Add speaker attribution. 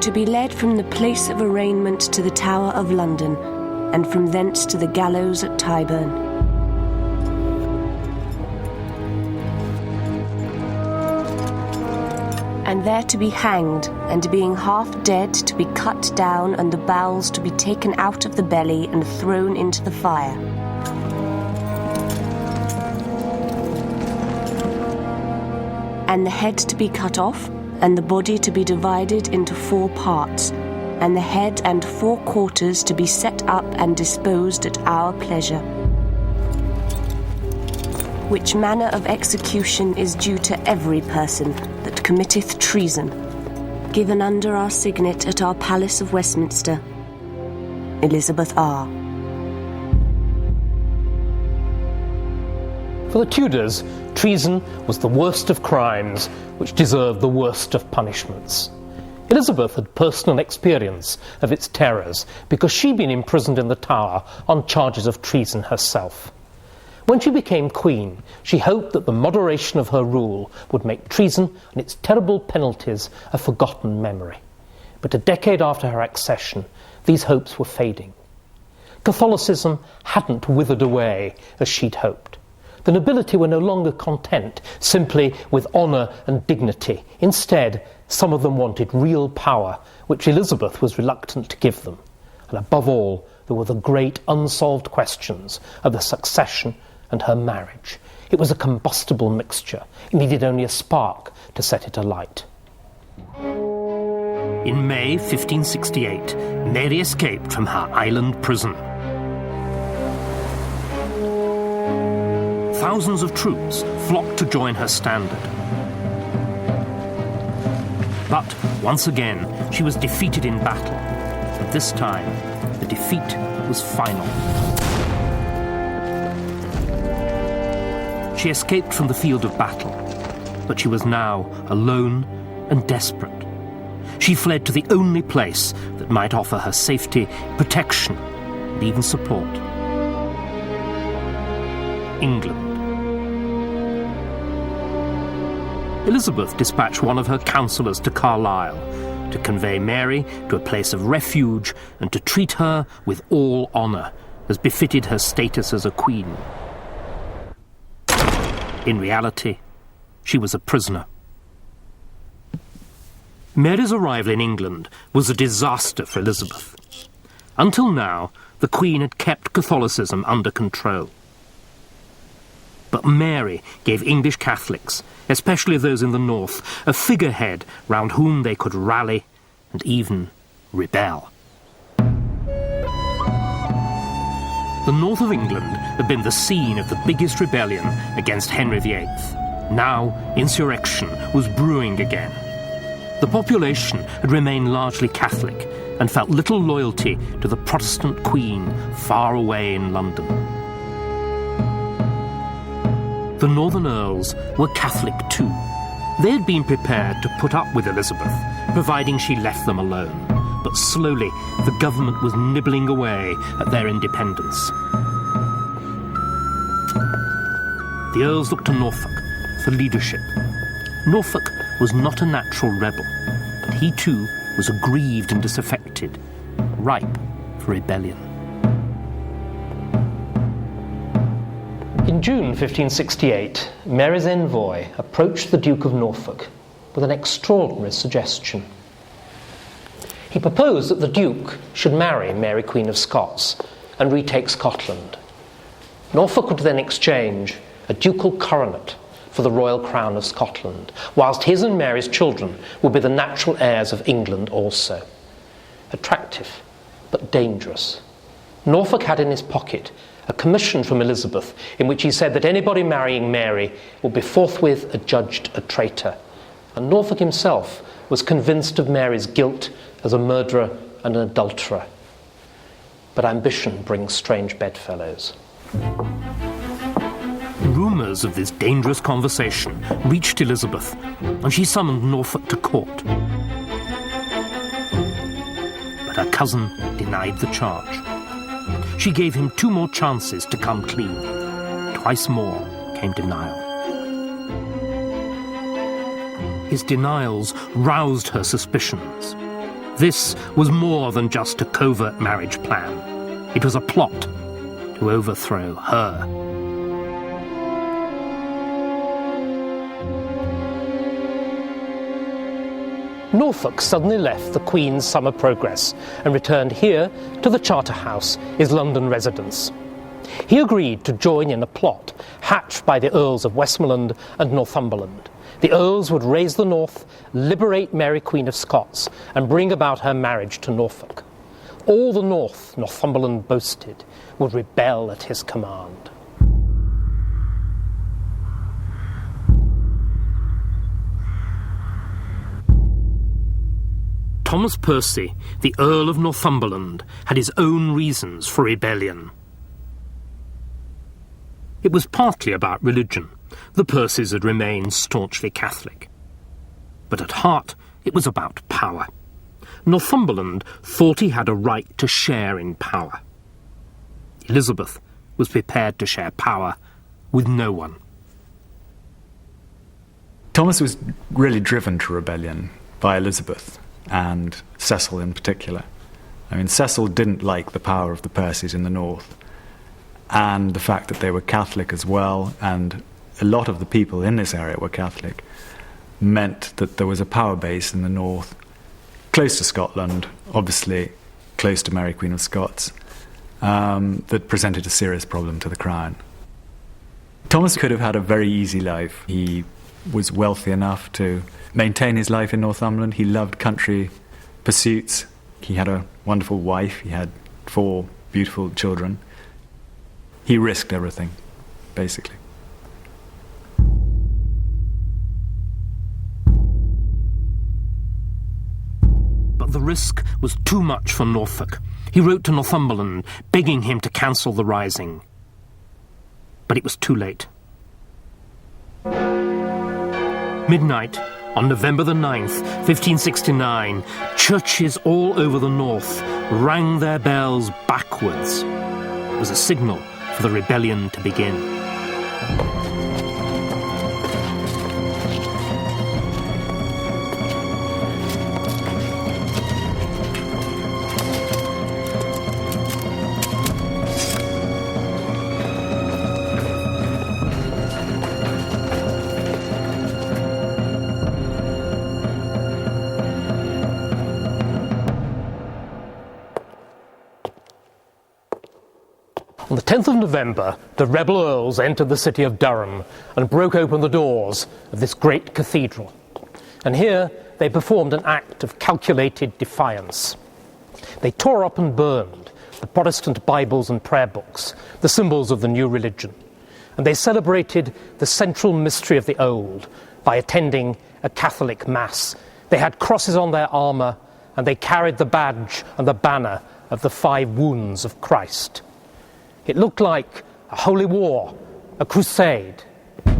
Speaker 1: to be led from the place of arraignment to the Tower of London, and from thence to the gallows at Tyburn. And there to be hanged, and being half dead to be cut down, and the bowels to be taken out of the belly and thrown into the fire. And the head to be cut off, and the body to be divided into 4 parts, and the head and 4 quarters to be set up and disposed at our pleasure. Which manner of execution is due to every person that committeth treason, given under our signet at our Palace of Westminster, Elizabeth R.
Speaker 2: For the Tudors, treason was the worst of crimes, which deserved the worst of punishments. Elizabeth had personal experience of its terrors because she'd been imprisoned in the Tower on charges of treason herself. When she became queen, she hoped that the moderation of her rule would make treason and its terrible penalties a forgotten memory. But a decade after her accession, these hopes were fading. Catholicism hadn't withered away as she'd hoped. The nobility were no longer content simply with honour and dignity. Instead, some of them wanted real power, which Elizabeth was reluctant to give them. And above all, there were the great unsolved questions of the succession and her marriage. It was a combustible mixture. It needed only a spark to set it alight.
Speaker 3: In May 1568, Mary escaped from her island prison. Thousands of troops flocked to join her standard. But once again, she was defeated in battle. But this time, the defeat was final. She escaped from the field of battle, but she was now alone and desperate. She fled to the only place that might offer her safety, protection, and even support. England. Elizabeth dispatched one of her counsellors to Carlisle to convey Mary to a place of refuge and to treat her with all honour, as befitted her status as a queen. In reality, she was a prisoner. Mary's arrival in England was a disaster for Elizabeth. Until now, the Queen had kept Catholicism under control. But Mary gave English Catholics, especially those in the north, a figurehead round whom they could rally and even rebel. The north of England had been the scene of the biggest rebellion against Henry VIII. Now, insurrection was brewing again. The population had remained largely Catholic and felt little loyalty to the Protestant Queen far away in London. The Northern Earls were Catholic too. They had been prepared to put up with Elizabeth, providing she left them alone. But slowly, the government was nibbling away at their independence. The Earls looked to Norfolk for leadership. Norfolk was not a natural rebel, but he too was aggrieved and disaffected, ripe for rebellion.
Speaker 2: In June 1568, Mary's envoy approached the Duke of Norfolk with an extraordinary suggestion. He proposed that the Duke should marry Mary, Queen of Scots, and retake Scotland. Norfolk would then exchange a ducal coronet for the royal crown of Scotland, whilst his and Mary's children would be the natural heirs of England also. Attractive, but dangerous. Norfolk had in his pocket a commission from Elizabeth in which he said that anybody marrying Mary would be forthwith adjudged a traitor. And Norfolk himself was convinced of Mary's guilt as a murderer and an adulterer. But ambition brings strange bedfellows.
Speaker 3: Rumours of this dangerous conversation reached Elizabeth, and she summoned Norfolk to court. But her cousin denied the charge. She gave him 2 more chances to come clean. Twice more came denial. His denials roused her suspicions. This was more than just a covert marriage plan. It was a plot to overthrow her.
Speaker 2: Norfolk suddenly left the Queen's summer progress and returned here to the Charterhouse, his London residence. He agreed to join in a plot hatched by the Earls of Westmoreland and Northumberland. The Earls would raise the North, liberate Mary Queen of Scots, and bring about her marriage to Norfolk. All the North Northumberland boasted would rebel at his command.
Speaker 3: Thomas Percy, the Earl of Northumberland, had his own reasons for rebellion. It was partly about religion. The Percys had remained staunchly Catholic. But at heart, it was about power. Northumberland thought he had a right to share in power. Elizabeth was prepared to share power with no one.
Speaker 4: Thomas was really driven to rebellion by Elizabeth, and Cecil in particular. I mean, Cecil didn't like the power of the Percys in the north, and the fact that they were Catholic as well, and a lot of the people in this area were Catholic, meant that there was a power base in the north, close to Scotland, obviously close to Mary Queen of Scots, that presented a serious problem to the crown. Thomas could have had a very easy life. He was wealthy enough to maintain his life in Northumberland. He loved country pursuits. He had a wonderful wife. He had 4 beautiful children. He risked everything, basically.
Speaker 3: But the risk was too much for Norfolk. He wrote to Northumberland, begging him to cancel the rising. But it was too late. Midnight, on November the 9th, 1569, churches all over the north rang their bells backwards. It was a signal for the rebellion to begin.
Speaker 2: On the 10th of November, the rebel earls entered the city of Durham and broke open the doors of this great cathedral. And here they performed an act of calculated defiance. They tore up and burned the Protestant Bibles and prayer books, the symbols of the new religion. And they celebrated the central mystery of the old by attending a Catholic Mass. They had crosses on their armour, and they carried the badge and the banner of the 5 wounds of Christ. It looked like a holy war, a crusade.